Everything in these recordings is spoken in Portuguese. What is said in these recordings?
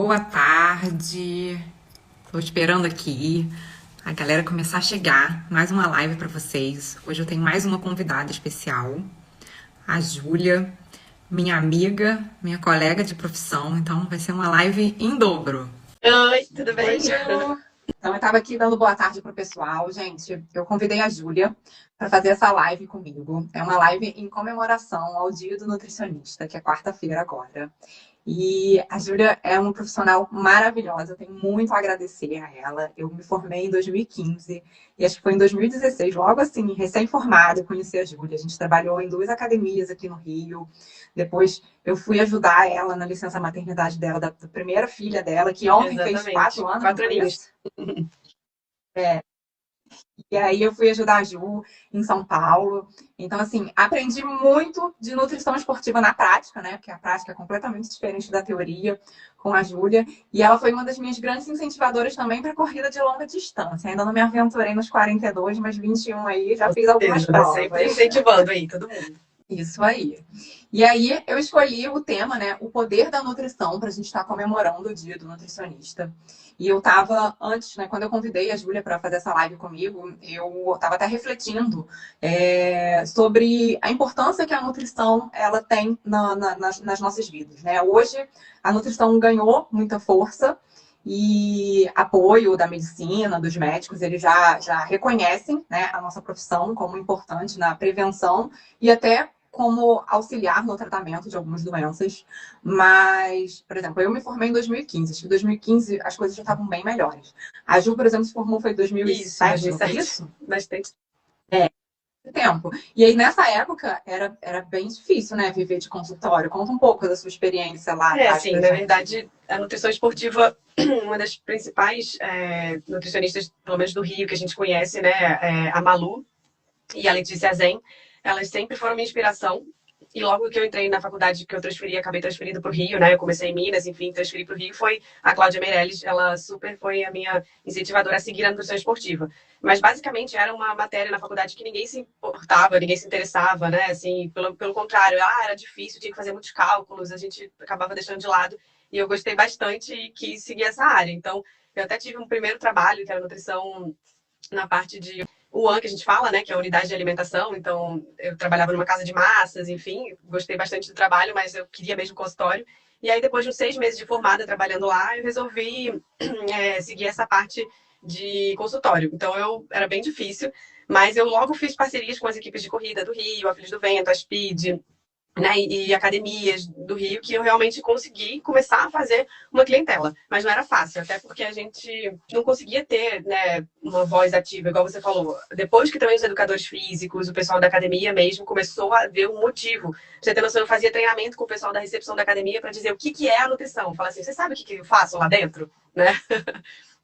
Boa tarde. Estou esperando aqui a galera começar a chegar. Mais uma live para vocês. Hoje eu tenho mais uma convidada especial, a Júlia, minha amiga, minha colega de profissão. Então vai ser uma live em dobro. Oi, tudo bem? Oi, Ju. Então eu estava aqui dando boa tarde para o pessoal. Gente, eu convidei a Júlia para fazer essa live comigo. É uma live em comemoração ao Dia do Nutricionista, que é quarta-feira agora. E a Júlia é uma profissional maravilhosa, eu tenho muito a agradecer a ela. Eu me formei em 2015 e acho que foi em 2016, logo assim, recém-formada, eu conheci a Júlia. A gente trabalhou em duas academias aqui no Rio. Depois eu fui ajudar ela na licença maternidade dela, da primeira filha dela, que ontem fez Exatamente. 4 anos, não 4 foi aninhos. isso? E aí eu fui ajudar a Ju em São Paulo. Então, assim, aprendi muito de nutrição esportiva na prática, né? Porque a prática é completamente diferente da teoria com a Júlia. E ela foi uma das minhas grandes incentivadoras também para corrida de longa distância. Ainda não me aventurei nos 42, mas 21 aí já Com fiz algumas certeza, né? Sempre provas. incentivando aí todo mundo. Isso aí. E aí eu escolhi o tema, né? O poder da nutrição, para a gente estar comemorando o Dia do Nutricionista. E eu estava, antes, né, quando eu convidei a Júlia para fazer essa live comigo, eu estava até refletindo sobre a importância que a nutrição ela tem nas nossas vidas. Né? Hoje, a nutrição ganhou muita força e apoio da medicina, dos médicos, eles já reconhecem, né, a nossa profissão como importante na prevenção e até como auxiliar no tratamento de algumas doenças. Mas, por exemplo, eu me formei em 2015. Acho que em 2015 as coisas já estavam bem melhores. A Ju, por exemplo, se formou foi em Isso, 2007, não foi 2007. isso? Bastante. Tempo. E aí, nessa época, era bem difícil, né, viver de consultório. Conta um pouco da sua experiência lá atrás Assim, pra na gente. verdade, a nutrição esportiva, uma das principais nutricionistas, pelo menos do Rio, que a gente conhece, né? A Malu e a Letícia Zen, elas sempre foram minha inspiração. E logo que eu entrei na faculdade que eu transferi, acabei transferindo para o Rio, né? Eu comecei em Minas, enfim, transferi para o Rio, foi a Cláudia Meirelles, ela super foi a minha incentivadora a seguir a nutrição esportiva. Mas basicamente era uma matéria na faculdade que ninguém se importava, ninguém se interessava, né? Assim, pelo contrário, era difícil, tinha que fazer muitos cálculos, a gente acabava deixando de lado. E eu gostei bastante e quis seguir essa área. Então, eu até tive um primeiro trabalho, que era nutrição na parte de UAN, que a gente fala, né, que é a unidade de alimentação. Então, eu trabalhava numa casa de massas, enfim, gostei bastante do trabalho, mas eu queria mesmo consultório. E aí, depois de uns 6 meses de formada trabalhando lá, eu resolvi seguir essa parte de consultório. Então, era bem difícil, mas eu logo fiz parcerias com as equipes de corrida do Rio, a Filhos do Vento, a Speed, né, e academias do Rio, que eu realmente consegui começar a fazer uma clientela. Mas não era fácil, até porque a gente não conseguia ter, né, uma voz ativa, igual você falou. Depois que também os educadores físicos, o pessoal da academia mesmo, começou a ver um motivo. Pra você ter noção, eu fazia treinamento com o pessoal da recepção da academia para dizer o que é a nutrição. Fala assim, você sabe o que eu faço lá dentro? Né?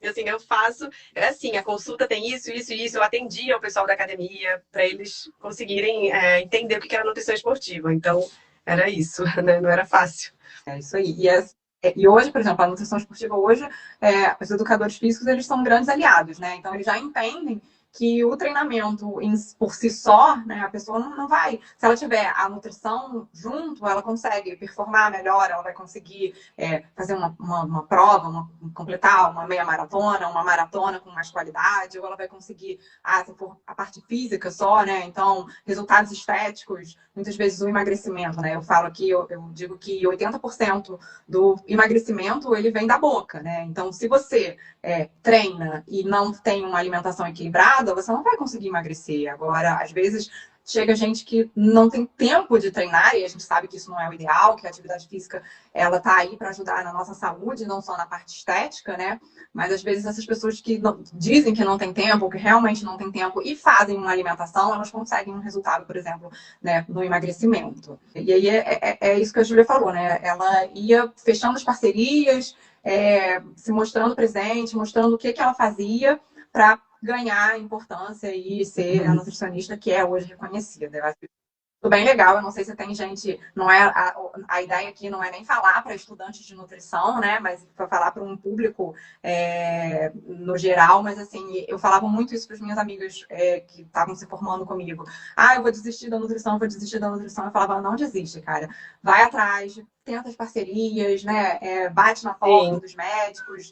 Assim, eu faço, assim, a consulta tem isso, isso e isso. Eu atendia o pessoal da academia para eles conseguirem entender o que era nutrição esportiva. Então, era isso, né? Não era fácil. É isso aí. E hoje, por exemplo, a nutrição esportiva hoje, os educadores físicos, eles são grandes aliados, né? Então, eles já entendem que o treinamento por si só, né, a pessoa não vai. Se ela tiver a nutrição junto, ela consegue performar melhor, ela vai conseguir fazer uma prova, completar uma meia maratona, uma maratona com mais qualidade, ou ela vai conseguir, se for a parte física só, né? Então, resultados estéticos, muitas vezes o emagrecimento, né? Eu falo aqui, eu digo que 80% do emagrecimento ele vem da boca, né? Então, se você treina e não tem uma alimentação equilibrada, você não vai conseguir emagrecer. Agora, às vezes, chega gente que não tem tempo de treinar, e a gente sabe que isso não é o ideal, que a atividade física ela tá aí para ajudar na nossa saúde, não só na parte estética, né? Mas às vezes essas pessoas que dizem que não tem tempo, que realmente não tem tempo e fazem uma alimentação, elas conseguem um resultado, por exemplo, né, no emagrecimento. E aí é isso que a Júlia falou, né? Ela ia fechando as parcerias, se mostrando presente, mostrando o que ela fazia para ganhar importância e ser a nutricionista que é hoje reconhecida. Eu acho bem legal. Eu não sei se tem gente, não é a ideia aqui não é nem falar para estudantes de nutrição, né? Mas para falar para um público no geral. Mas assim, eu falava muito isso para as minhas amigas que estavam se formando comigo. Ah, eu vou desistir da nutrição, vou desistir da nutrição. Eu falava, não desiste, cara. Vai atrás, tenta as parcerias, né? Bate na porta Sim. dos médicos,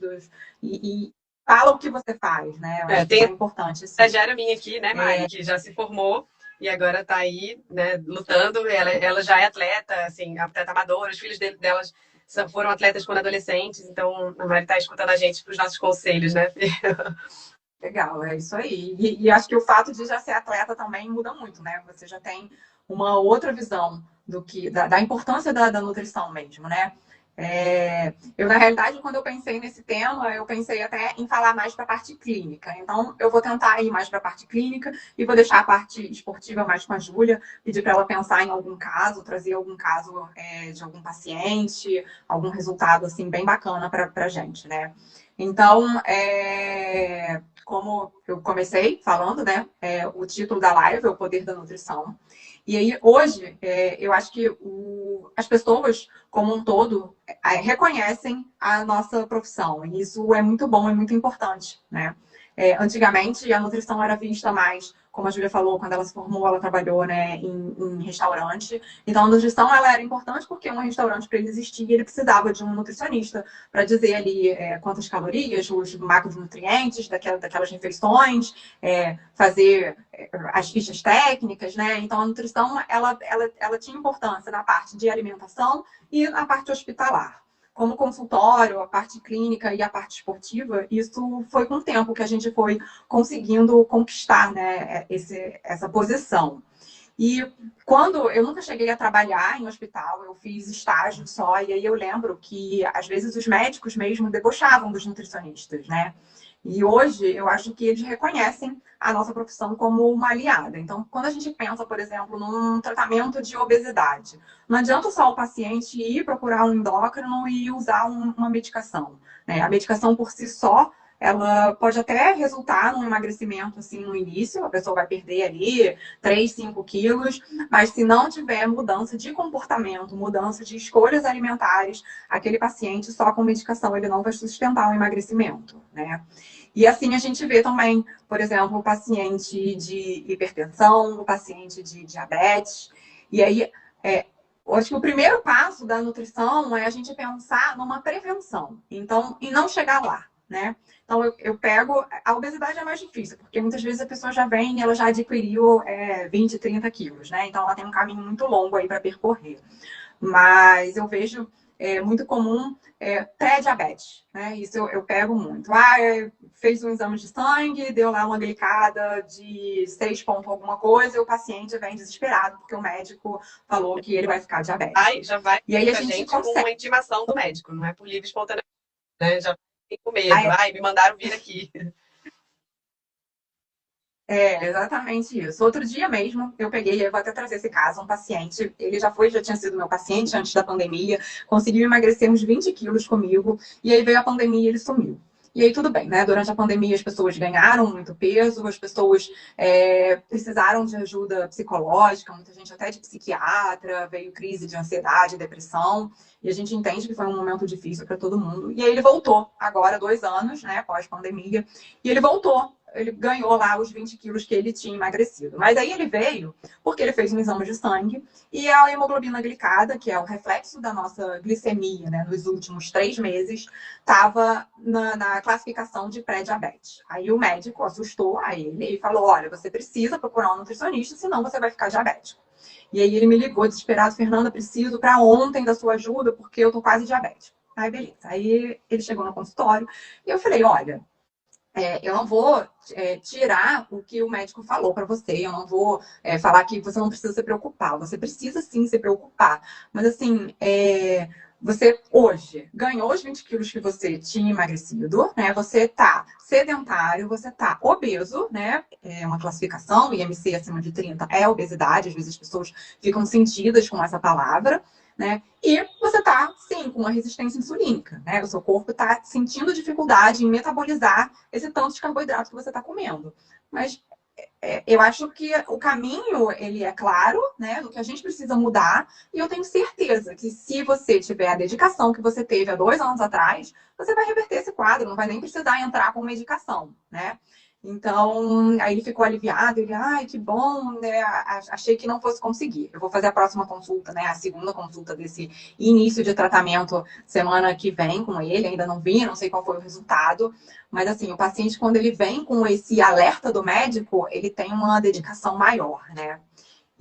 e fala o que você faz, né? Eu acho que isso Tem é importante, assim. estagiária minha aqui, né, Mari, que já se formou e agora está aí, né, lutando. Ela já é atleta, assim, atleta amadora. Os filhos delas foram atletas quando adolescentes, então a Mari está escutando a gente para os nossos conselhos, né? Legal, é isso aí. E acho que o fato de já ser atleta também muda muito, né? Você já tem uma outra visão da importância da nutrição mesmo, né? Na realidade, quando eu pensei nesse tema, eu pensei até em falar mais para a parte clínica. Então, eu vou tentar ir mais para a parte clínica e vou deixar a parte esportiva mais com a Júlia, pedir para ela pensar em algum caso, trazer algum caso de algum paciente, algum resultado assim bem bacana para a gente, né? Então, como eu comecei falando, né? O título da live é O Poder da Nutrição. E aí, hoje, eu acho que as pessoas, como um todo, reconhecem a nossa profissão. E isso é muito bom, é muito importante, né? Antigamente, a nutrição era vista mais, como a Júlia falou, quando ela se formou, ela trabalhou, né, em restaurante. Então, a nutrição ela era importante porque um restaurante, para ele existir, ele precisava de um nutricionista para dizer ali quantas calorias, os macronutrientes daquelas refeições, fazer as fichas técnicas, né? Então, a nutrição, ela tinha importância na parte de alimentação e na parte hospitalar. Como consultório, a parte clínica e a parte esportiva, isso foi com o tempo que a gente foi conseguindo conquistar, né, essa posição. E quando eu nunca cheguei a trabalhar em hospital, eu fiz estágio só, e aí eu lembro que às vezes os médicos mesmo debochavam dos nutricionistas, né? E hoje eu acho que eles reconhecem a nossa profissão como uma aliada. Então, quando a gente pensa, por exemplo, num tratamento de obesidade, não adianta só o paciente ir procurar um endócrino e usar uma medicação, né? A medicação por si só ela pode até resultar num emagrecimento assim no início, a pessoa vai perder ali 3, 5 quilos, mas se não tiver mudança de comportamento, mudança de escolhas alimentares, aquele paciente só com medicação ele não vai sustentar o emagrecimento, né? E assim a gente vê também, por exemplo, o paciente de hipertensão, o paciente de diabetes. E aí, eu acho que o primeiro passo da nutrição é a gente pensar numa prevenção. Então, e não chegar lá, né? Então, eu pego. A obesidade é mais difícil, porque muitas vezes a pessoa já vem e ela já adquiriu 20, 30 quilos, né? Então, ela tem um caminho muito longo aí para percorrer. Mas eu vejo muito comum pré-diabetes, né? Isso eu pego muito. Fez um exame de sangue, deu lá uma glicada de 6 ponto alguma coisa, e o paciente vem desesperado, porque o médico falou que ele vai ficar diabético. Já vai E aí a pra gente gente com consegue. uma intimação do médico, não é por livre e espontânea, né? Já vem com medo. Me mandaram vir aqui. Exatamente isso. Outro dia mesmo, eu peguei, eu vou até trazer esse caso, um paciente, ele já tinha sido meu paciente antes da pandemia, conseguiu emagrecer uns 20 quilos comigo, e aí veio a pandemia e ele sumiu. E aí tudo bem, né? Durante a pandemia as pessoas ganharam muito peso, as pessoas precisaram de ajuda psicológica, muita gente até de psiquiatra, veio crise de ansiedade, depressão, e a gente entende que foi um momento difícil para todo mundo. E aí ele voltou, agora 2 anos, né, pós-pandemia, e ele voltou. Ele ganhou lá os 20 quilos que ele tinha emagrecido. Mas aí ele veio porque ele fez um exame de sangue e a hemoglobina glicada, que é o reflexo da nossa glicemia, né, nos últimos 3 meses, estava na classificação de pré-diabetes. Aí o médico assustou a ele e falou: olha, você precisa procurar um nutricionista, senão você vai ficar diabético. E aí ele me ligou desesperado: Fernanda, preciso para ontem da sua ajuda, porque eu tô quase diabético. Aí beleza. Aí ele chegou no consultório e eu falei: olha, eu não vou tirar o que o médico falou para você, eu não vou falar que você não precisa se preocupar, você precisa sim se preocupar. Mas assim, você hoje ganhou os 20 quilos que você tinha emagrecido, né? Você tá sedentário, você tá obeso, né? É uma classificação, IMC acima de 30 é obesidade, às vezes as pessoas ficam sentidas com essa palavra, né? E você está, sim, com uma resistência insulínica, né? O seu corpo está sentindo dificuldade em metabolizar esse tanto de carboidrato que você está comendo. Mas eu acho que o caminho, ele é claro, né, do que a gente precisa mudar, e eu tenho certeza que se você tiver a dedicação que você teve há 2 anos atrás, você vai reverter esse quadro, não vai nem precisar entrar com medicação, né? Então, aí ele ficou aliviado, ele, ai, que bom, né? Achei que não fosse conseguir. Eu vou fazer a próxima consulta, né? A segunda consulta desse início de tratamento semana que vem com ele, ainda não vi, não sei qual foi o resultado. Mas assim, o paciente, quando ele vem com esse alerta do médico, ele tem uma dedicação maior, né?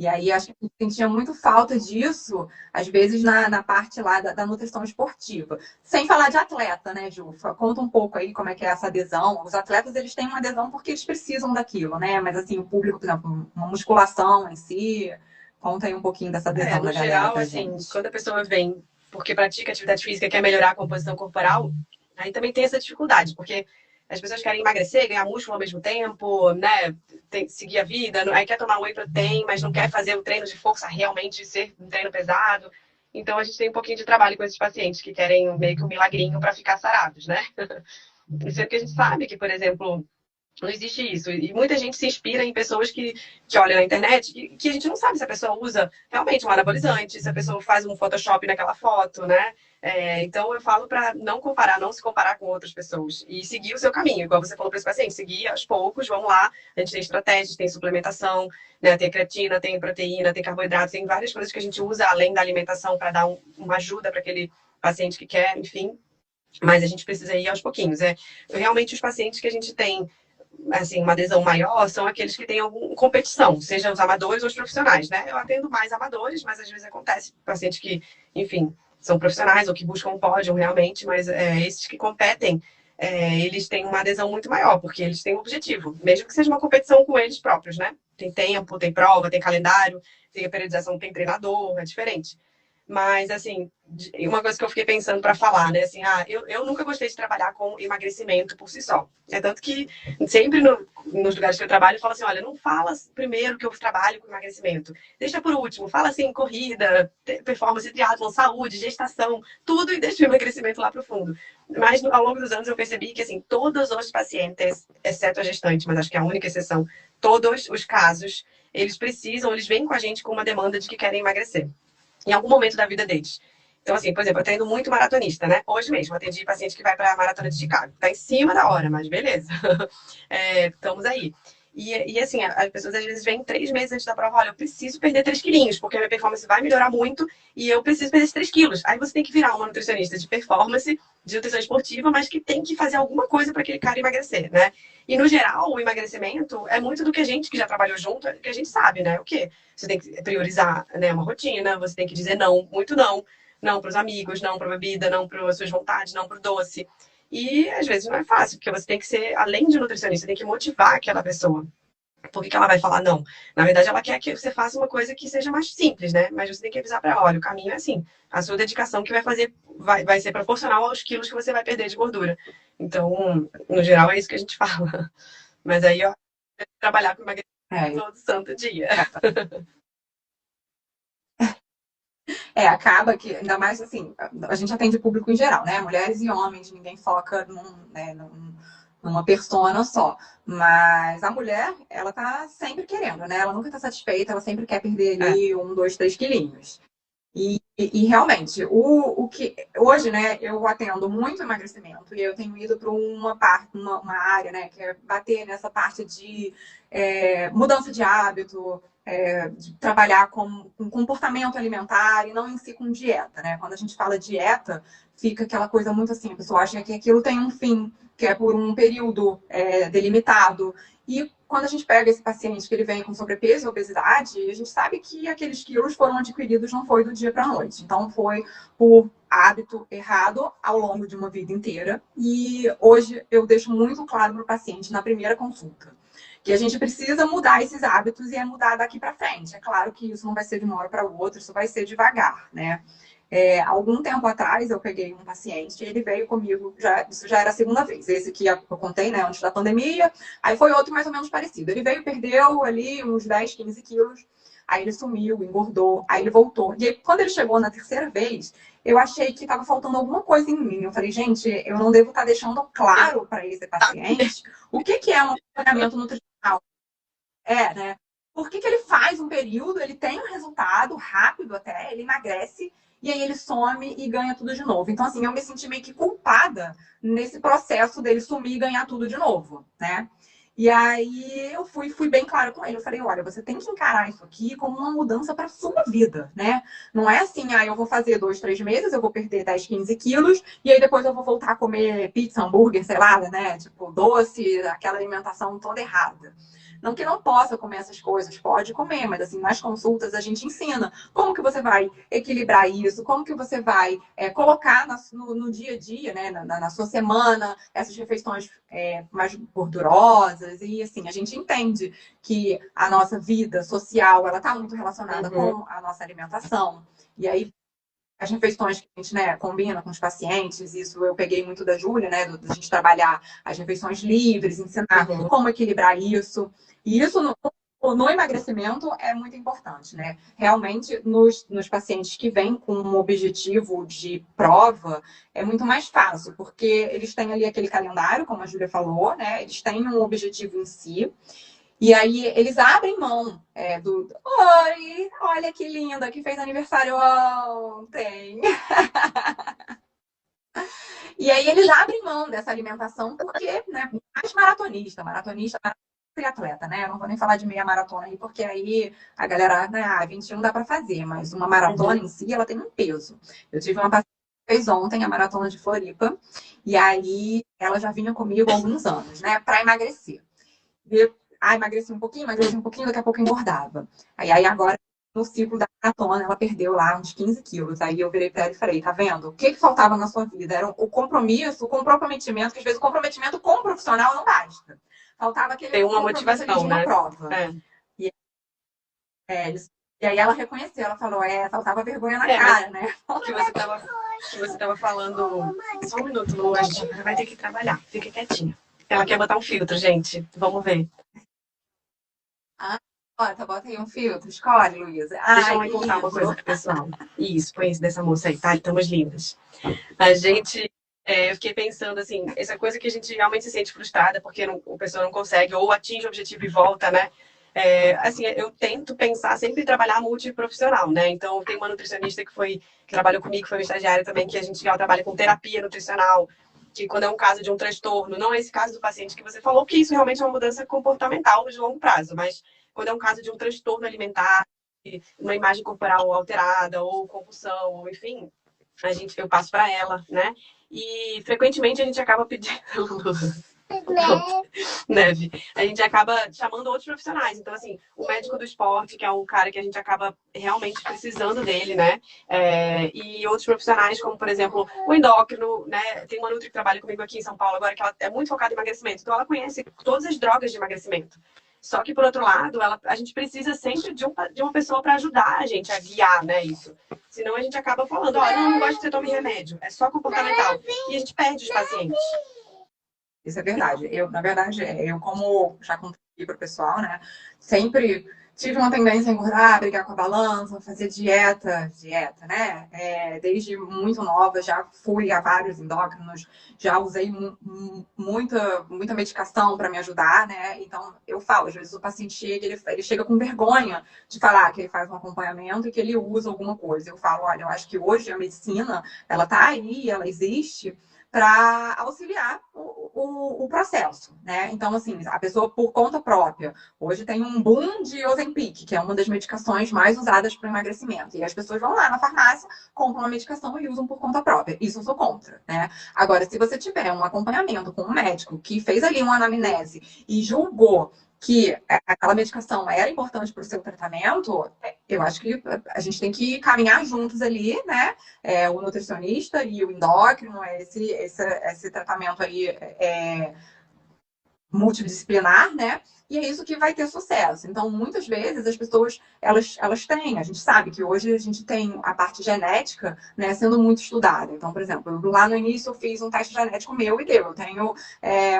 E aí acho que eu sentia muito falta disso, às vezes na parte lá da nutrição esportiva. Sem falar de atleta, né, Ju? Conta um pouco aí como é que é essa adesão. Os atletas, eles têm uma adesão porque eles precisam daquilo, né? Mas assim, o público, por exemplo, uma musculação em si, conta aí um pouquinho dessa adesão No da galera geral, pra assim, gente. quando a pessoa vem porque pratica atividade física e quer melhorar a composição corporal, aí também tem essa dificuldade, porque as pessoas querem emagrecer, ganhar músculo ao mesmo tempo, né? Seguir a vida, aí quer tomar whey protein, mas não quer fazer o treino de força realmente ser um treino pesado. Então a gente tem um pouquinho de trabalho com esses pacientes que querem meio que um milagrinho para ficar sarados, né? Isso é porque a gente sabe que, por exemplo, não existe isso. E muita gente se inspira em pessoas que olham na internet que a gente não sabe se a pessoa usa realmente um anabolizante, se a pessoa faz um Photoshop naquela foto, né? Então eu falo para não comparar, não se comparar com outras pessoas e seguir o seu caminho, igual você falou para esse paciente, seguir aos poucos, vamos lá. A gente tem estratégias, tem suplementação, né? Tem creatina, tem proteína, tem carboidrato, tem várias coisas que a gente usa além da alimentação para dar uma ajuda para aquele paciente que quer, enfim. Mas a gente precisa ir aos pouquinhos. Realmente os pacientes que a gente tem assim, uma adesão maior são aqueles que têm alguma competição, sejam os amadores ou os profissionais, né? Eu atendo mais amadores, mas às vezes acontece pacientes que, enfim, são profissionais ou que buscam um pódio realmente, mas esses que competem, eles têm uma adesão muito maior, porque eles têm um objetivo, mesmo que seja uma competição com eles próprios, né? Tem tempo, tem prova, tem calendário, tem a periodização, tem treinador, é diferente. Mas, assim, uma coisa que eu fiquei pensando para falar, né? Assim, eu nunca gostei de trabalhar com emagrecimento por si só. É tanto que sempre nos lugares que eu trabalho, eu falo assim: olha, não fala primeiro que eu trabalho com emagrecimento. Deixa por último. Fala assim: corrida, performance, triatlon, saúde, gestação, tudo e deixa o emagrecimento lá pro fundo. Mas ao longo dos anos eu percebi que, assim, todos os pacientes, exceto a gestante, mas acho que é a única exceção, todos os casos, eles vêm com a gente com uma demanda de que querem emagrecer em algum momento da vida deles. Então, assim, por exemplo, eu atendo muito maratonista, né? Hoje mesmo, atendi paciente que vai para a Maratona de Chicago. Tá em cima da hora, mas beleza. Estamos aí. Assim, as pessoas às vezes vêm 3 meses antes da prova, olha, eu preciso perder 3 quilinhos, porque a minha performance vai melhorar muito e eu preciso perder esses 3 quilos. Aí você tem que virar uma nutricionista de performance, de nutrição esportiva, mas que tem que fazer alguma coisa para aquele cara emagrecer, né? E no geral, o emagrecimento é muito do que a gente que já trabalhou junto, que a gente sabe, né? O quê? Você tem que priorizar, né, uma rotina, você tem que dizer não, muito não. Não para os amigos, não para a bebida, não para as suas vontades, não para o doce. E às vezes não é fácil, porque você tem que ser, além de nutricionista, você tem que motivar aquela pessoa. Por que ela vai falar não? Na verdade, ela quer que você faça uma coisa que seja mais simples, né? Mas você tem que avisar para ela, olha, o caminho é assim. A sua dedicação que vai fazer, vai ser proporcional aos quilos que você vai perder de gordura. Então, no geral, é isso que a gente fala. Mas aí, ó, trabalhar com emagrecimento É, todo santo dia. acaba que, ainda mais assim, a gente atende público em geral, né? Mulheres e homens, ninguém foca numa persona só. Mas a mulher, ela tá sempre querendo, né? Ela nunca tá satisfeita, ela sempre quer perder ali 1, 2, 3 quilinhos. E realmente, o que hoje, né, eu atendo muito emagrecimento e eu tenho ido para uma área, né, que é bater nessa parte de mudança de hábito, de trabalhar com comportamento alimentar e não em si com dieta, né? Quando a gente fala dieta, fica aquela coisa muito assim, a pessoa acha que aquilo tem um fim, que é por um período delimitado. E quando a gente pega esse paciente que ele vem com sobrepeso e obesidade, a gente sabe que aqueles quilos foram adquiridos não foi do dia para a noite. Então foi por hábito errado ao longo de uma vida inteira. E hoje eu deixo muito claro para o paciente na primeira consulta que a gente precisa mudar esses hábitos e é mudar daqui para frente. É claro que isso não vai ser de uma hora para outra, isso vai ser devagar, né? Algum tempo atrás eu peguei um paciente e ele veio comigo, isso já era a segunda vez, esse que eu contei, né, antes da pandemia, aí foi outro mais ou menos parecido. Ele veio, perdeu ali uns 10, 15 quilos, aí ele sumiu, engordou, aí ele voltou. E aí, quando ele chegou na terceira vez, eu achei que estava faltando alguma coisa em mim. Eu falei, gente, eu não devo estar deixando claro para esse paciente o que é um acompanhamento nutricional. né? Por que que ele faz um período, ele tem um resultado rápido até, ele emagrece, e aí ele some e ganha tudo de novo. Então, assim, eu me senti meio que culpada nesse processo dele sumir e ganhar tudo de novo, né? E aí eu fui bem claro com ele. Eu falei, olha, você tem que encarar isso aqui como uma mudança para sua vida, né? Não é assim, eu vou fazer 2, 3 meses, eu vou perder 10, 15 quilos, e aí depois eu vou voltar a comer pizza, hambúrguer, sei lá, né? Tipo, doce, aquela alimentação toda errada. Não que não possa comer essas coisas, pode comer, mas assim, nas consultas a gente ensina como que você vai equilibrar isso, como que você vai colocar no dia a dia, né, na sua semana, essas refeições mais gordurosas, e assim, a gente entende que a nossa vida social, ela está muito relacionada com a nossa alimentação, e aí as refeições que a gente, né, combina com os pacientes, isso eu peguei muito da Júlia, né, da gente trabalhar as refeições livres, ensinar como equilibrar isso. E isso no emagrecimento é muito importante, né? Realmente, nos pacientes que vêm com um objetivo de prova, é muito mais fácil, porque eles têm ali aquele calendário, como a Júlia falou, né? Eles têm um objetivo em si. E aí eles abrem mão do. Oi, olha que linda, que fez aniversário ontem. E aí eles abrem mão dessa alimentação porque, né, mais maratonista, triatleta, né? Eu não vou nem falar de meia maratona aí, porque aí a galera, né, 21 dá para fazer, mas uma maratona em si, ela tem um peso. Eu tive uma paciente que fez ontem a maratona de Floripa, e aí ela já vinha comigo há alguns anos, né, para emagrecer. E, emagreci um pouquinho, daqui a pouco engordava. Aí agora, no ciclo da maratona, ela perdeu lá uns 15 quilos. Aí eu virei para ela e falei, tá vendo? O que que faltava na sua vida? Era o compromisso, o comprometimento, que às vezes o comprometimento com o profissional não basta. Faltava aquele Tem uma compromisso ali de motivação, uma né? prova. E, e aí ela reconheceu, ela falou, faltava vergonha na cara, né? Que você tava falando. Só um minuto, Lu, a gente vai ter que trabalhar. Fica quietinha. Ela quer botar um filtro, gente. Vamos ver. Bota aí um filtro, escolhe, Luísa. Deixa eu contar uma coisa pro pessoal. Isso, põe esse dessa moça aí, tá? Estamos lindas. A gente. Eu fiquei pensando assim, essa coisa que a gente realmente se sente frustrada porque o pessoa não consegue ou atinge o objetivo e volta, né? Assim, eu tento pensar sempre em trabalhar multiprofissional, né? Então, tem uma nutricionista que trabalhou comigo, que foi uma estagiária também, que a gente já trabalha com terapia nutricional, que quando é um caso de um transtorno, não é esse caso do paciente que você falou, que isso realmente é uma mudança comportamental de longo prazo, mas quando é um caso de um transtorno alimentar, uma imagem corporal alterada, ou compulsão, ou enfim, eu passo para ela, né? E frequentemente a gente acaba pedindo. Neve. A gente acaba chamando outros profissionais. Então, assim, o médico do esporte, que é um cara que a gente acaba realmente precisando dele, né? E outros profissionais, como, por exemplo, o endócrino, né? Tem uma nutri que trabalha comigo aqui em São Paulo agora, que ela é muito focada em emagrecimento. Então, ela conhece todas as drogas de emagrecimento. Só que, por outro lado, a gente precisa sempre de uma pessoa para ajudar a gente a guiar, né, isso. Senão a gente acaba falando, olha, não gosto que você tome remédio, é só comportamental. E a gente perde os pacientes. Isso é verdade. Na verdade, eu como já contei para o pessoal, né? Sempre tive uma tendência a engordar, brigar com a balança, fazer dieta, né? Desde muito nova, já fui a vários endócrinos, já usei muita medicação para me ajudar, né? Então, eu falo, às vezes o paciente chega, ele chega com vergonha de falar que ele faz um acompanhamento e que ele usa alguma coisa. Eu falo, olha, eu acho que hoje a medicina, ela tá aí, ela existe para auxiliar o processo, né? Então, assim, a pessoa por conta própria. Hoje tem um boom de Ozempic, que é uma das medicações mais usadas para emagrecimento. E as pessoas vão lá na farmácia, compram uma medicação e usam por conta própria. Isso eu sou contra, né? Agora, se você tiver um acompanhamento com um médico que fez ali uma anamnese e julgou que aquela medicação era importante para o seu tratamento, eu acho que a gente tem que caminhar juntos ali, né? O nutricionista e o endócrino, esse tratamento aí multidisciplinar, né? E é isso que vai ter sucesso. Então, muitas vezes as pessoas elas têm, a gente sabe que hoje a gente tem a parte genética, né, sendo muito estudada. Então, por exemplo, lá no início eu fiz um teste genético meu e deu. Eu tenho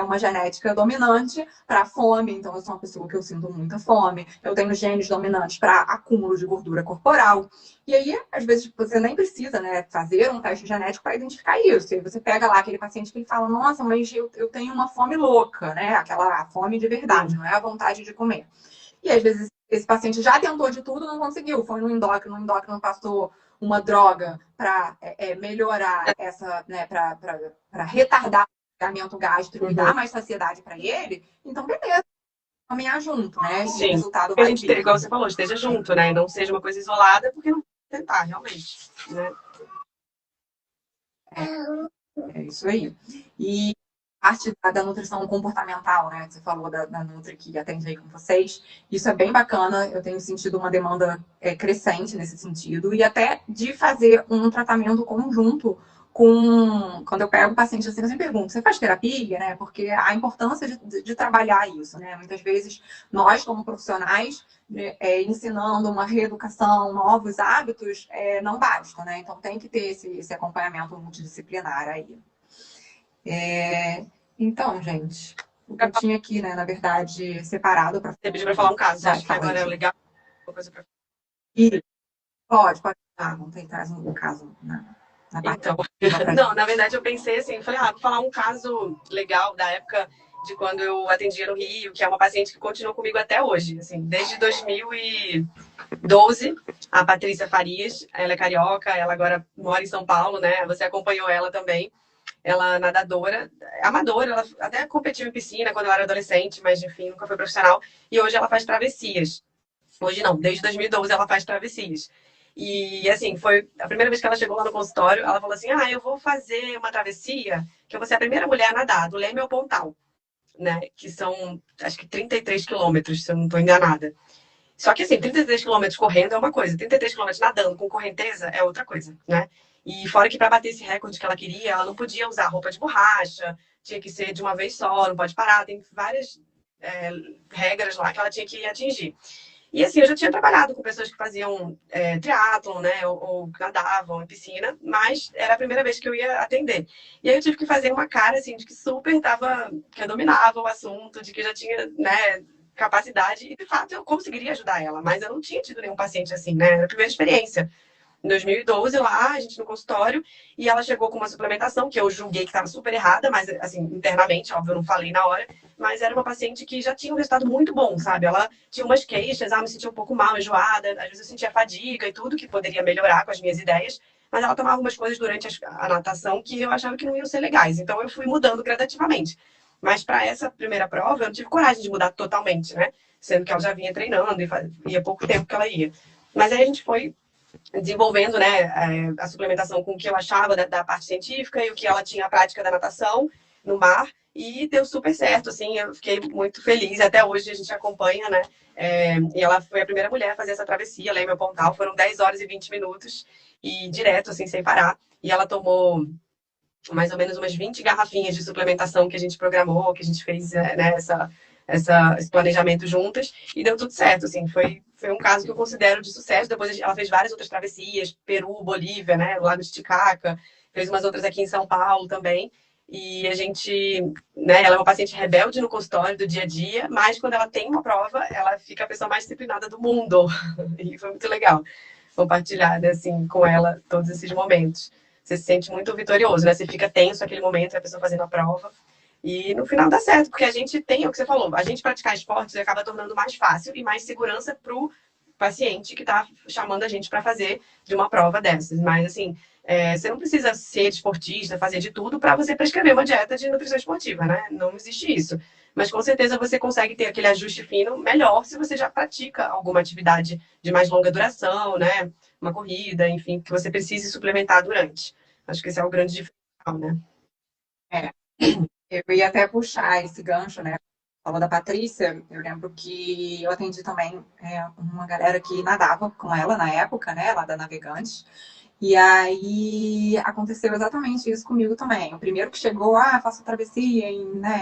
uma genética dominante para fome, então eu sou uma pessoa que eu sinto muita fome. Eu tenho genes dominantes para acúmulo de gordura corporal. E aí, às vezes, você nem precisa, né, fazer um teste genético para identificar isso. E aí você pega lá aquele paciente que ele fala, nossa, mas eu tenho uma fome louca, né? Aquela fome de verdade, não é a vontade de comer. E às vezes esse paciente já tentou de tudo, não conseguiu. Foi no endócrino passou uma droga para melhorar essa, né, para retardar o carregamento gástrico e dar mais saciedade para ele. Então, beleza, caminhar junto, né? E o Sim. resultado A vai gente, vir. igual você falou, esteja junto, né? Não seja uma coisa isolada, porque não tentar, realmente. Né? É isso aí. E parte da nutrição comportamental, né? Você falou da Nutri que atende aí com vocês. Isso é bem bacana. Eu tenho sentido uma demanda crescente nesse sentido. E até de fazer um tratamento conjunto com... Quando eu pego o paciente assim, eu sempre pergunto, você faz terapia, né? Porque a importância de trabalhar isso, né? Muitas vezes nós, como profissionais, ensinando uma reeducação, novos hábitos, não basta, né? Então tem que ter esse acompanhamento multidisciplinar aí. Então, gente, o que eu tinha aqui, né, na verdade, separado para. Você pediu para falar um caso, você acha que agora é isso. legal? Uma coisa pra... E pode falar, não tem traz um caso na parte. Então, não, na verdade eu pensei assim, falei, vou falar um caso legal da época de quando eu atendia no Rio, que é uma paciente que continua comigo até hoje, assim, desde 2012, a Patrícia Farias, ela é carioca, ela agora mora em São Paulo, né? Você acompanhou ela também. Ela é nadadora, amadora, ela até competiu em piscina quando ela era adolescente, mas enfim, nunca foi profissional. E hoje ela faz travessias. Hoje não, desde 2012 ela faz travessias. E assim, foi a primeira vez que ela chegou lá no consultório, ela falou assim: eu vou fazer uma travessia, que eu vou ser a primeira mulher a nadar, do Leme ao Pontal, né? Que são, acho que 33 quilômetros, se eu não estou enganada. Só que assim, 33 quilômetros correndo é uma coisa, 33 quilômetros nadando com correnteza é outra coisa, né? E fora que para bater esse recorde que ela queria, ela não podia usar roupa de borracha, tinha que ser de uma vez só, não pode parar, tem várias regras lá que ela tinha que atingir. E assim, eu já tinha trabalhado com pessoas que faziam triatlon, né, ou nadavam em piscina, mas era a primeira vez que eu ia atender. E aí eu tive que fazer uma cara, assim, de que super tava, que eu dominava o assunto, de que eu já tinha, né, capacidade, e de fato eu conseguiria ajudar ela, mas eu não tinha tido nenhum paciente assim, né, era a primeira experiência. Em 2012, lá, a gente no consultório, e ela chegou com uma suplementação que eu julguei que estava super errada, mas, assim, internamente, óbvio, eu não falei na hora, mas era uma paciente que já tinha um resultado muito bom, sabe? Ela tinha umas queixas, me sentia um pouco mal, enjoada, às vezes eu sentia fadiga e tudo, que poderia melhorar com as minhas ideias, mas ela tomava umas coisas durante a natação que eu achava que não iam ser legais, então eu fui mudando gradativamente. Mas para essa primeira prova, eu não tive coragem de mudar totalmente, né? Sendo que ela já vinha treinando e ia pouco tempo que ela ia. Mas aí a gente foi desenvolvendo, né, a suplementação com o que eu achava da parte científica e o que ela tinha a prática da natação no mar, e deu super certo, assim, eu fiquei muito feliz, até hoje a gente acompanha, né, e ela foi a primeira mulher a fazer essa travessia, lá em meu Pontal, foram 10 horas e 20 minutos, e direto, assim, sem parar, e ela tomou mais ou menos umas 20 garrafinhas de suplementação que a gente programou, que a gente fez, né, esse planejamento juntas, e deu tudo certo, assim, foi um caso que eu considero de sucesso. Depois ela fez várias outras travessias, Peru, Bolívia, né, o Lago de Titicaca, fez umas outras aqui em São Paulo também, e a gente, né, ela é uma paciente rebelde no consultório do dia a dia, mas quando ela tem uma prova, ela fica a pessoa mais disciplinada do mundo, e foi muito legal compartilhar, né, assim, com ela todos esses momentos. Você se sente muito vitorioso, né? Você fica tenso naquele momento, a pessoa fazendo a prova. E no final dá certo, porque a gente tem o que você falou, a gente praticar esportes acaba tornando mais fácil e mais segurança para o paciente que está chamando a gente para fazer de uma prova dessas. Mas, assim, você não precisa ser esportista, fazer de tudo para você prescrever uma dieta de nutrição esportiva, né? Não existe isso. Mas com certeza você consegue ter aquele ajuste fino melhor se você já pratica alguma atividade de mais longa duração, né? Uma corrida, enfim, que você precise suplementar durante. Acho que esse é o grande diferencial, né? É, eu ia até puxar esse gancho, né? Falou da Patrícia, eu lembro que eu atendi também uma galera que nadava com ela na época, né? Lá da Navegantes. E aí aconteceu exatamente isso comigo também. O primeiro que chegou, faço travessia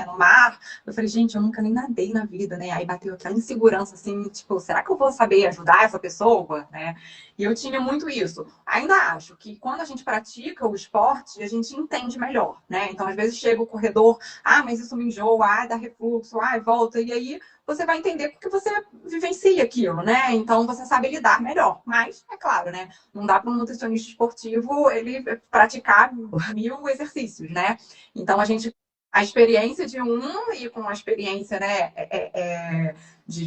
no mar. Eu falei, gente, eu nunca nem nadei na vida, né? Aí bateu aquela insegurança, assim, tipo, será que eu vou saber ajudar essa pessoa, né? E eu tinha muito isso. Ainda acho que quando a gente pratica o esporte, a gente entende melhor, né? Então, às vezes chega o corredor, mas isso me enjoa, dá refluxo, volta. E aí você vai entender porque você vivencia aquilo, né? Então, você sabe lidar melhor. Mas, é claro, né? Não dá para um nutricionista esportivo ele praticar 1000 exercícios, né? Então a gente a experiência de um e com a experiência, né,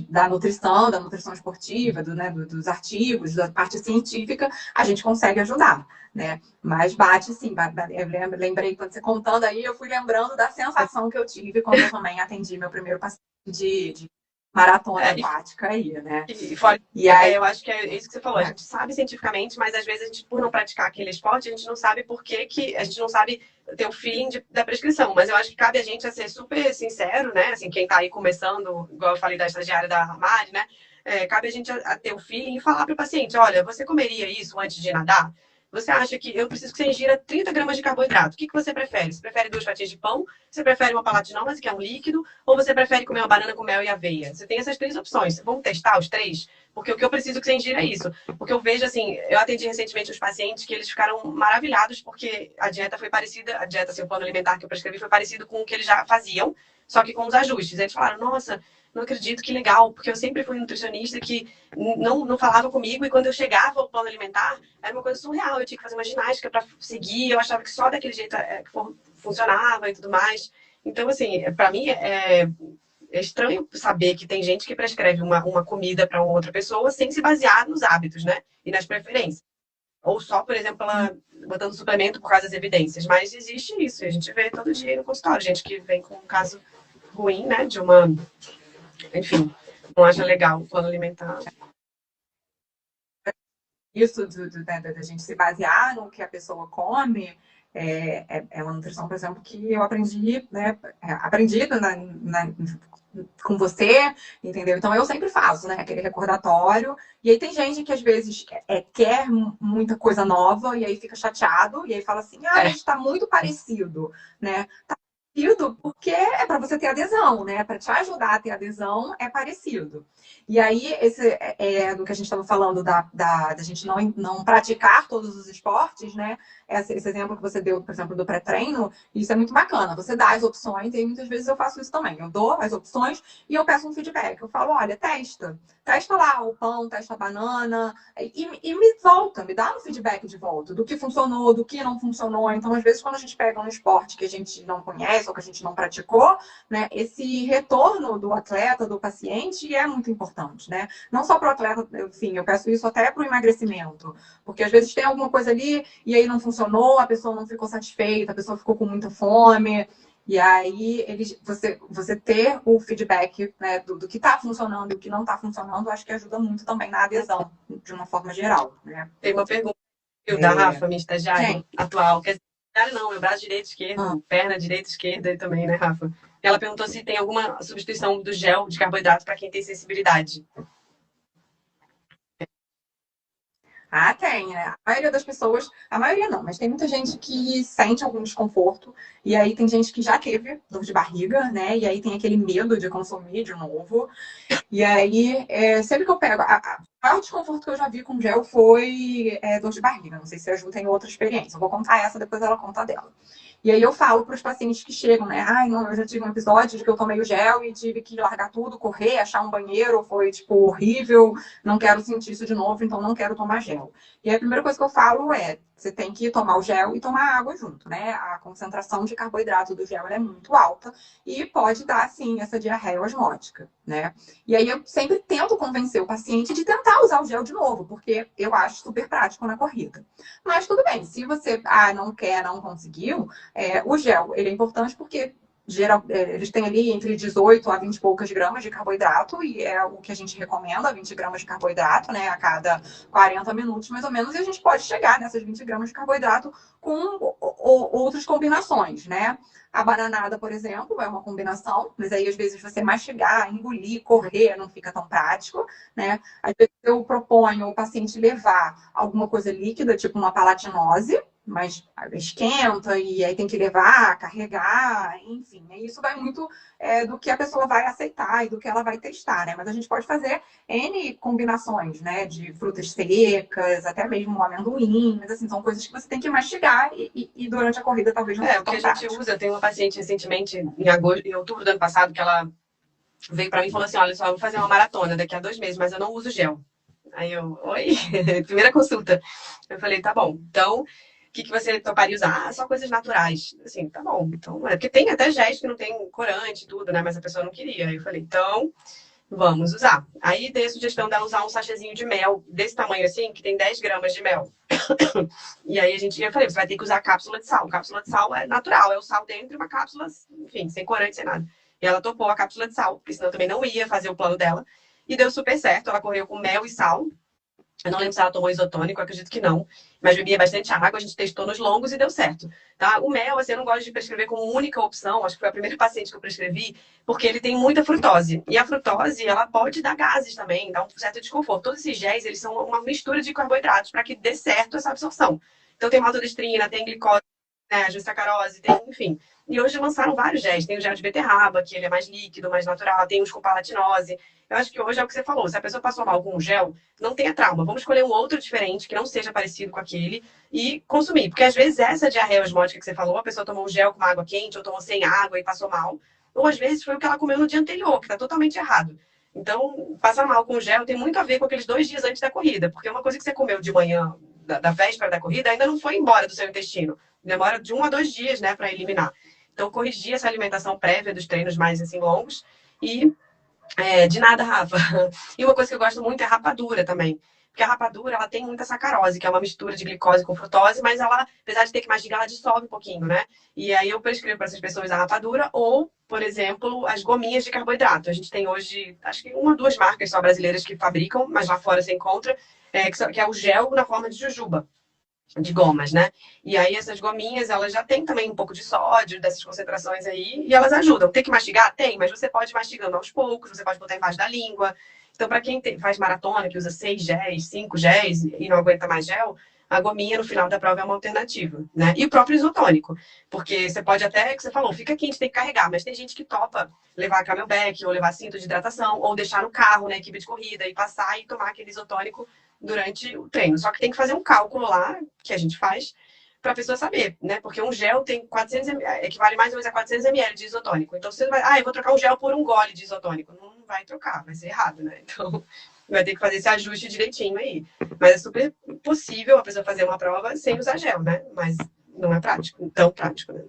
da nutrição esportiva, dos artigos, da parte científica, a gente consegue ajudar, né? Mas bate sim, eu lembrei quando você contando aí, eu fui lembrando da sensação que eu tive quando eu também atendi meu primeiro paciente de maratona hepática aí, né? E aí, eu acho que é isso que você falou. A gente sabe cientificamente, mas às vezes a gente, por não praticar aquele esporte, a gente não sabe por que a gente não sabe ter o feeling da prescrição. Mas eu acho que cabe a gente a ser super sincero, né? Assim, quem tá aí começando, igual eu falei da estagiária da Mari, né? Cabe a gente a ter o feeling e falar para o paciente: olha, você comeria isso antes de nadar? Você acha que eu preciso que você ingira 30 gramas de carboidrato? O que você prefere? Você prefere 2 fatias de pão? Você prefere uma palatinose, que é um líquido? Ou você prefere comer uma banana com mel e aveia? Você tem essas 3 opções. Vamos testar os 3? Porque o que eu preciso que você ingira é isso. Porque eu vejo, assim, eu atendi recentemente os pacientes que eles ficaram maravilhados porque a dieta foi parecida, a dieta, assim, o plano alimentar que eu prescrevi foi parecido com o que eles já faziam, só que com os ajustes. Eles falaram: nossa, não acredito, que legal, porque eu sempre fui nutricionista que não falava comigo, e quando eu chegava ao plano alimentar, era uma coisa surreal. Eu tinha que fazer uma ginástica para seguir, eu achava que só daquele jeito funcionava e tudo mais. Então, assim, para mim é estranho saber que tem gente que prescreve uma comida para outra pessoa sem se basear nos hábitos, né? E nas preferências. Ou só, por exemplo, ela botando suplemento por causa das evidências. Mas existe isso, a gente vê todo dia no consultório, gente que vem com um caso ruim, né? De uma, enfim, não acha legal o plano alimentar. Isso da gente se basear no que a pessoa come é uma nutrição, por exemplo, que eu aprendi, né? Aprendi com você, entendeu? Então eu sempre faço, né? Aquele recordatório. E aí tem gente que às vezes quer muita coisa nova e aí fica chateado e aí fala assim: ah, mas está muito parecido, né? Porque é para você ter adesão, né? Para te ajudar a ter adesão, é parecido. E aí, esse do que a gente estava falando da gente não praticar todos os esportes, né? Esse exemplo que você deu, por exemplo, do pré-treino, isso é muito bacana. Você dá as opções, e muitas vezes eu faço isso também. Eu dou as opções e eu peço um feedback. Eu falo: olha, testa lá o pão, testa a banana, e me volta, me dá um feedback de volta do que funcionou, do que não funcionou. Então, às vezes, quando a gente pega um esporte que a gente não conhece ou que a gente não praticou, né, esse retorno do atleta, do paciente, é muito importante, né? Não só para o atleta, enfim, eu peço isso até para o emagrecimento, porque às vezes tem alguma coisa ali e aí não funcionou, a pessoa não ficou satisfeita, a pessoa ficou com muita fome. E aí, você ter o feedback, né, do que está funcionando e o que não está funcionando, acho que ajuda muito também na adesão, de uma forma geral, né? Tem uma pergunta da Rafa, minha estagiária atual. Quer dizer, estagiária não, meu braço direito, esquerdo, perna direita, esquerda também, né, Rafa? Ela perguntou se tem alguma substituição do gel de carboidrato para quem tem sensibilidade. Ah, tem, né? A maioria das pessoas, a maioria não, mas tem muita gente que sente algum desconforto, e aí tem gente que já teve dor de barriga, né? E aí tem aquele medo de consumir de novo. E aí, sempre que eu pego, o maior desconforto que eu já vi com gel foi dor de barriga. Não sei se a Ju tem outra experiência. Eu vou contar essa, depois ela conta a dela. E aí eu falo para os pacientes que chegam, né? Ai, não, eu já tive um episódio de que eu tomei o gel e tive que largar tudo, correr, achar um banheiro, foi, tipo, horrível, não quero sentir isso de novo, então não quero tomar gel. E aí a primeira coisa que eu falo é: você tem que tomar o gel e tomar água junto, né? A concentração de carboidrato do gel é muito alta e pode dar, sim, essa diarreia osmótica, né? E aí eu sempre tento convencer o paciente de tentar usar o gel de novo, porque eu acho super prático na corrida. Mas tudo bem, se você não quer, não conseguiu, o gel ele é importante porque eles têm ali entre 18 a 20 e poucas gramas de carboidrato, e é o que a gente recomenda, 20 gramas de carboidrato, né, a cada 40 minutos, mais ou menos, e a gente pode chegar nessas 20 gramas de carboidrato com outras combinações, né? A bananada, por exemplo, é uma combinação, mas aí às vezes você mastigar, engolir, correr, não fica tão prático, né? Às vezes eu proponho o paciente levar alguma coisa líquida, tipo uma palatinose, mas esquenta e aí tem que levar, carregar, enfim. Isso vai muito do que a pessoa vai aceitar e do que ela vai testar, né? Mas a gente pode fazer N combinações, né? De frutas secas, até mesmo um amendoim, mas assim, são coisas que você tem que mastigar e durante a corrida talvez não seja o que tão a gente usa, eu tenho uma paciente recentemente, em outubro do ano passado, que ela veio para mim e falou assim: olha só, eu vou fazer uma maratona daqui a 2 meses, mas eu não uso gel. Aí eu, oi, primeira consulta. Eu falei: tá bom, então que você toparia usar? Ah, só coisas naturais. Assim, tá bom. Então, porque tem até géis que não tem corante e tudo, né? Mas a pessoa não queria. Aí eu falei, então, vamos usar. Aí dei a sugestão dela usar um sachêzinho de mel, desse tamanho assim, que tem 10 gramas de mel. E aí eu falei, você vai ter que usar cápsula de sal. Cápsula de sal é natural, é o sal dentro de uma cápsula, enfim, sem corante, sem nada. E ela topou a cápsula de sal, porque senão eu também não ia fazer o plano dela. E deu super certo, ela correu com mel e sal. Eu não lembro se ela tomou isotônico, acredito que não. Mas bebia bastante água, a gente testou nos longos e deu certo. Tá? O mel, assim, eu não gosto de prescrever como única opção. Acho que foi a primeira paciente que eu prescrevi, porque ele tem muita frutose. E a frutose, ela pode dar gases também, dar um certo desconforto. Todos esses géis, eles são uma mistura de carboidratos para que dê certo essa absorção. Então tem maltodextrina, tem glicose, né, a sacarose, tem, enfim. E hoje lançaram vários géis. Tem o gel de beterraba, que ele é mais líquido, mais natural. Tem os com palatinose. Eu acho que hoje é o que você falou. Se a pessoa passou mal com um gel, não tenha trauma. Vamos escolher um outro diferente, que não seja parecido com aquele, e consumir. Porque às vezes essa diarreia osmótica que você falou, a pessoa tomou um gel com água quente, ou tomou sem água e passou mal. Ou às vezes foi o que ela comeu no dia anterior, que está totalmente errado. Então, passar mal com gel tem muito a ver com aqueles 2 dias antes da corrida. Porque uma coisa que você comeu de manhã, da véspera da corrida, ainda não foi embora do seu intestino. Demora de 1 a 2 dias, né, para eliminar. Então, corrigir essa alimentação prévia dos treinos mais assim longos. E de nada, Rafa. E uma coisa que eu gosto muito é a rapadura também. Porque a rapadura, ela tem muita sacarose, que é uma mistura de glicose com frutose, mas ela, apesar de ter que mastigar, ela dissolve um pouquinho, né? E aí eu prescrevo para essas pessoas a rapadura ou, por exemplo, as gominhas de carboidrato. A gente tem hoje, acho que 1 ou 2 marcas só brasileiras que fabricam, mas lá fora você encontra, que é o gel na forma de jujuba de gomas, né? E aí essas gominhas, elas já têm também um pouco de sódio, dessas concentrações aí, e elas ajudam. Tem que mastigar? Tem, mas você pode ir mastigando aos poucos, você pode botar embaixo da língua. Então, para quem faz maratona, que usa 6 géis, 5 géis e não aguenta mais gel, a gominha no final da prova é uma alternativa, né? E o próprio isotônico, porque você pode até, que você falou, fica quente, tem que carregar, mas tem gente que topa levar camelback, ou levar cinto de hidratação, ou deixar no carro, na equipe de corrida, e passar e tomar aquele isotônico durante o treino. Só que tem que fazer um cálculo lá, que a gente faz, para a pessoa saber, né? Porque um gel tem 400 ml, equivale mais ou menos a 400 ml de isotônico. Então você não vai, eu vou trocar um gel por um gole de isotônico. Não vai trocar, vai ser errado, né? Então vai ter que fazer esse ajuste direitinho aí. Mas é super possível a pessoa fazer uma prova sem usar gel, né? Mas não é prático, tão prático, né?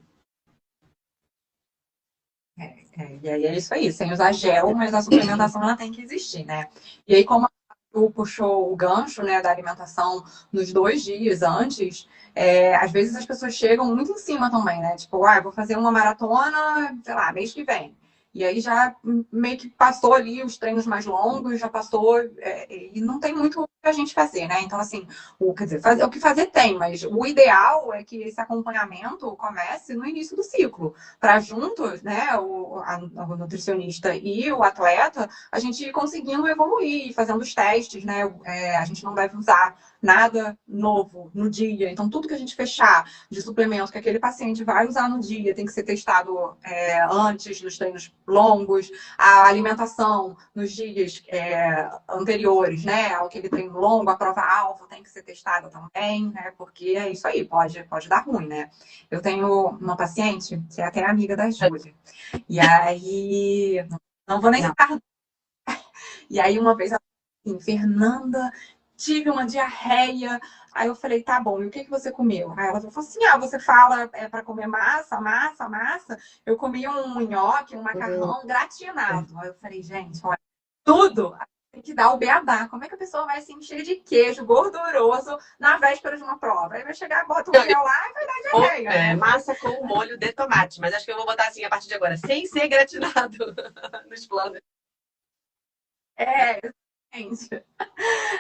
E aí é isso aí, sem usar gel, mas a suplementação ela tem que existir, né? E aí, como tu puxou o gancho, né, da alimentação nos 2 dias antes, às vezes as pessoas chegam muito em cima também, né? Tipo, eu vou fazer uma maratona, sei lá, mês que vem. E aí já meio que passou ali os treinos mais longos, já passou, e não tem muito o que a gente fazer, né? Então, assim, quer dizer, o que fazer tem, mas o ideal é que esse acompanhamento comece no início do ciclo, para juntos, né, o nutricionista e o atleta, a gente ir conseguindo evoluir, fazendo os testes, né? A gente não deve usar nada novo no dia. Então, tudo que a gente fechar de suplemento que aquele paciente vai usar no dia tem que ser testado antes dos treinos longos, a alimentação nos dias anteriores, né, ao aquele treino longo, a prova-alvo tem que ser testada também, né, porque é isso aí, pode dar ruim, né. Eu tenho uma paciente que é até amiga da Júlia, e aí, não vou nem citar. E aí, uma vez, ela falou assim, Fernanda, tive uma diarreia. Aí eu falei, tá bom, e o que você comeu? Aí ela falou assim, você fala para comer massa, massa, massa. Eu comi um nhoque, um macarrão gratinado. Aí eu falei, gente, olha, tudo tem que dar o beabá. Como é que a pessoa vai se encher de queijo gorduroso na véspera de uma prova? Aí vai chegar, bota um gel lá e vai dar diarreia. Né? Massa com molho de tomate. Mas acho que eu vou botar assim a partir de agora, sem ser gratinado nos planos. Exatamente.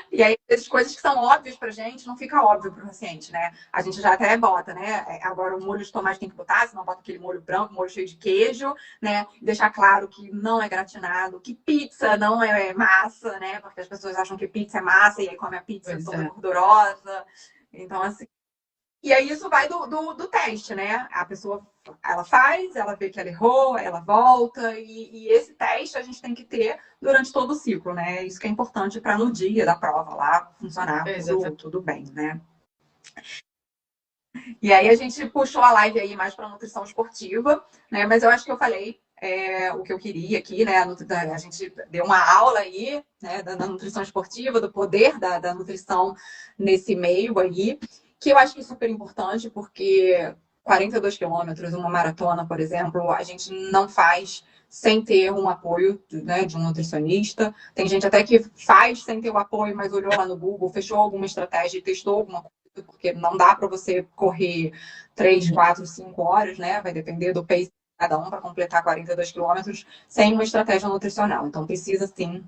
E aí, essas coisas que são óbvias pra gente, não fica óbvio pro paciente, né? A gente já até bota, né? Agora, o molho de tomate tem que botar, senão bota aquele molho branco, molho cheio de queijo, né? Deixar claro que não é gratinado, que pizza não é massa, né? Porque as pessoas acham que pizza é massa e aí come a pizza toda gordurosa. Então, assim, e aí isso vai do teste, né? A pessoa, ela faz, ela vê que ela errou, ela volta. E esse teste a gente tem que ter durante todo o ciclo, né? Isso que é importante para no dia da prova lá funcionar tudo bem, né? E aí a gente puxou a live aí mais para nutrição esportiva, né? Mas eu acho que eu falei o que eu queria aqui, né? A gente deu uma aula aí, né, da nutrição esportiva, do poder da nutrição nesse meio aí. que eu acho que é super importante, porque 42 quilômetros, uma maratona, por exemplo, a gente não faz sem ter um apoio, né, de um nutricionista. Tem gente até que faz sem ter o apoio, mas olhou lá no Google, fechou alguma estratégia e testou alguma coisa, porque não dá para você correr 3, 4, 5 horas, né? Vai depender do pace de cada um para completar 42 quilômetros sem uma estratégia nutricional. Então, precisa, sim,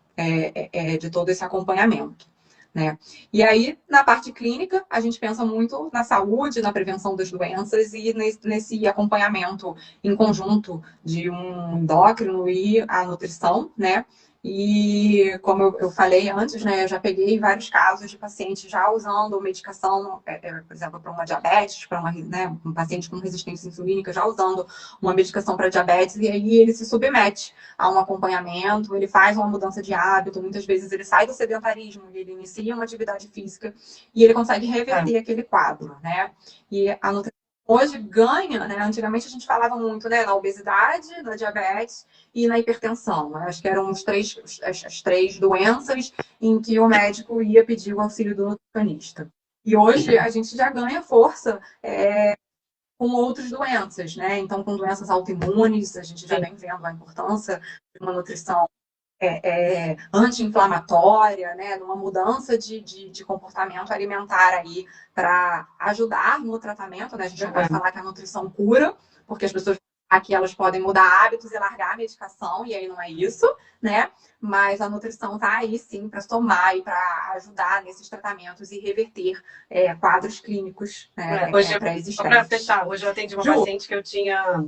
de todo esse acompanhamento. Né? E aí, na parte clínica, a gente pensa muito na saúde, na prevenção das doenças e nesse acompanhamento em conjunto de um endócrino e a nutrição, né? E como eu falei antes, né, eu já peguei vários casos de pacientes já usando medicação, por exemplo, para uma diabetes, para né, um paciente com resistência insulínica já usando uma medicação para diabetes, e aí ele se submete a um acompanhamento, ele faz uma mudança de hábito, muitas vezes ele sai do sedentarismo e ele inicia uma atividade física e ele consegue reverter aquele quadro, né? E a nutrição hoje ganha, né? Antigamente a gente falava muito, né, na obesidade, na diabetes e na hipertensão. Acho que eram as três doenças em que o médico ia pedir o auxílio do nutricionista. E hoje a gente já ganha força com outras doenças, né? Então, com doenças autoimunes, a gente já vem vendo a importância de uma nutrição anti-inflamatória, né? Numa mudança de comportamento alimentar aí para ajudar no tratamento, né? A gente não pode falar que a nutrição cura, porque as pessoas aqui elas podem mudar hábitos e largar a medicação, e aí não é isso, né? Mas a nutrição está aí sim para somar e para ajudar nesses tratamentos e reverter quadros clínicos, né, pré-existentes. Para fechar, hoje eu atendi uma paciente que eu tinha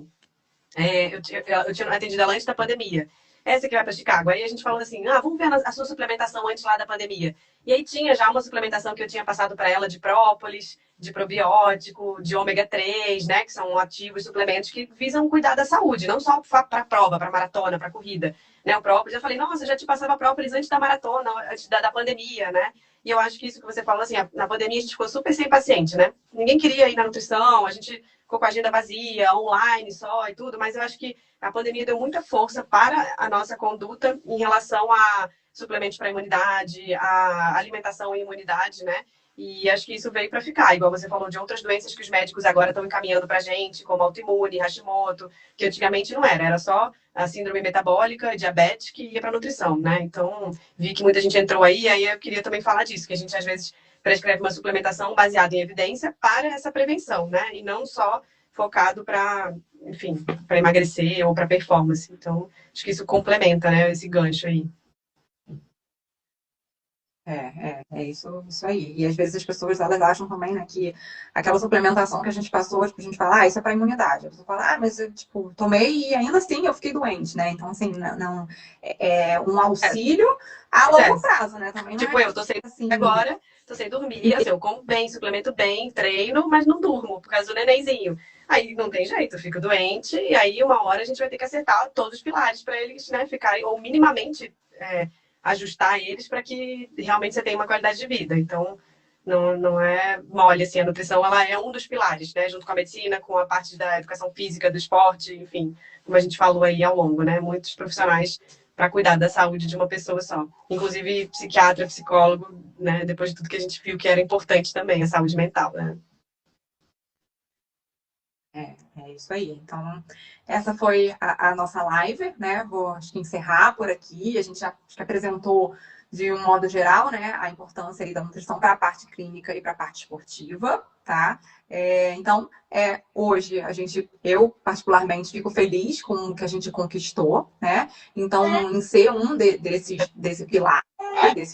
atendido ela antes da pandemia. Essa que vai para Chicago. Aí a gente falou assim: vamos ver a sua suplementação antes lá da pandemia. E aí tinha já uma suplementação que eu tinha passado para ela de própolis, de probiótico, de ômega 3, né? Que são ativos, suplementos que visam cuidar da saúde, não só para prova, para maratona, para corrida. Né? O própolis, eu falei: nossa, eu já te passava própolis antes da maratona, antes da pandemia, né? E eu acho que isso que você falou, assim, na pandemia a gente ficou super sem paciente, né? Ninguém queria ir na nutrição, a gente ficou com a agenda vazia, online só e tudo, mas eu acho que a pandemia deu muita força para a nossa conduta em relação a suplementos para imunidade, a alimentação e imunidade, né? E acho que isso veio para ficar, igual você falou de outras doenças que os médicos agora estão encaminhando para a gente, como autoimune, Hashimoto, que antigamente não era só a síndrome metabólica, diabetes, que ia para nutrição, né? Então, vi que muita gente entrou aí eu queria também falar disso, que a gente às vezes prescreve uma suplementação baseada em evidência para essa prevenção, né? E não só focado para, enfim, para emagrecer ou para performance. Então, acho que isso complementa, né, esse gancho aí. É isso aí. E às vezes as pessoas elas acham também, né, que aquela suplementação que a gente passou, tipo, a gente fala, isso é para imunidade. A pessoa fala, mas eu tipo, tomei e ainda assim eu fiquei doente, né? Então, assim, não é um auxílio a longo prazo, né? Também tipo, eu tô sem assim, agora, tô sem dormir, assim, eu como bem, suplemento bem, treino, mas não durmo por causa do nenenzinho. Aí não tem jeito, eu fico doente, e aí uma hora a gente vai ter que acertar todos os pilares para eles, né, ficarem, ou minimamente ajustar eles para que realmente você tenha uma qualidade de vida. Então, não é mole, assim, a nutrição ela é um dos pilares, né? Junto com a medicina, com a parte da educação física, do esporte, enfim, como a gente falou aí ao longo, né? Muitos profissionais para cuidar da saúde de uma pessoa só. Inclusive psiquiatra, psicólogo, né? Depois de tudo que a gente viu que era importante também, a saúde mental, né? É isso aí. Então, essa foi a nossa live, né? Vou acho que encerrar por aqui. A gente já acho que apresentou de um modo geral, né, a importância aí da nutrição para a parte clínica e para a parte esportiva, tá? Então, hoje eu particularmente fico feliz com o que a gente conquistou, né? Então, em ser desses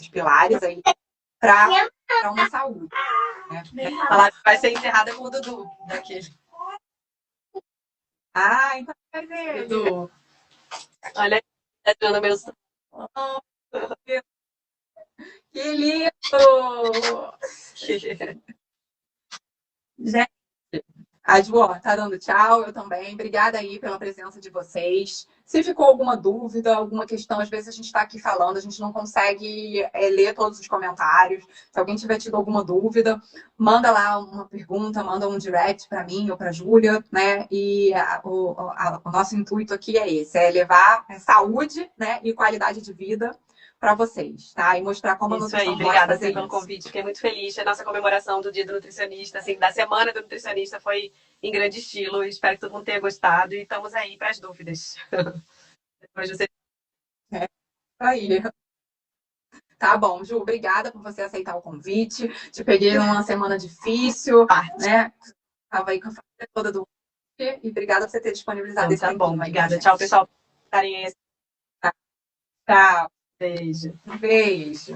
pilares aí para uma saúde. Né? A live vai ser encerrada com o Dudu daquele. Então quer ver. Dudu. Olha aí, tá dando meus. Oh, que lindo! Gente, a Ju, tá dando tchau, eu também. Obrigada aí pela presença de vocês. Se ficou alguma dúvida, alguma questão, às vezes a gente está aqui falando, a gente não consegue ler todos os comentários. Se alguém tiver tido alguma dúvida, manda lá uma pergunta, manda um direct para mim ou para a Júlia, né? E o nosso intuito aqui é esse, é levar saúde, né, e qualidade de vida para vocês, tá? E mostrar como a Isso aí, nutrição pode obrigada fazer pelo isso. convite. Fiquei muito feliz. A nossa comemoração do Dia do Nutricionista, assim, da Semana do Nutricionista foi em grande estilo. Espero que todo mundo tenha gostado e estamos aí para as dúvidas. Depois você... É, aí. Tá bom, Ju, obrigada por você aceitar o convite. Te peguei numa semana difícil, né? Tava aí com a família toda do e obrigada por você ter disponibilizado Então, esse tá bom, tempinho aí com a obrigada. gente. Tchau, pessoal. Estarem aí. Tchau. Beijo. Um beijo.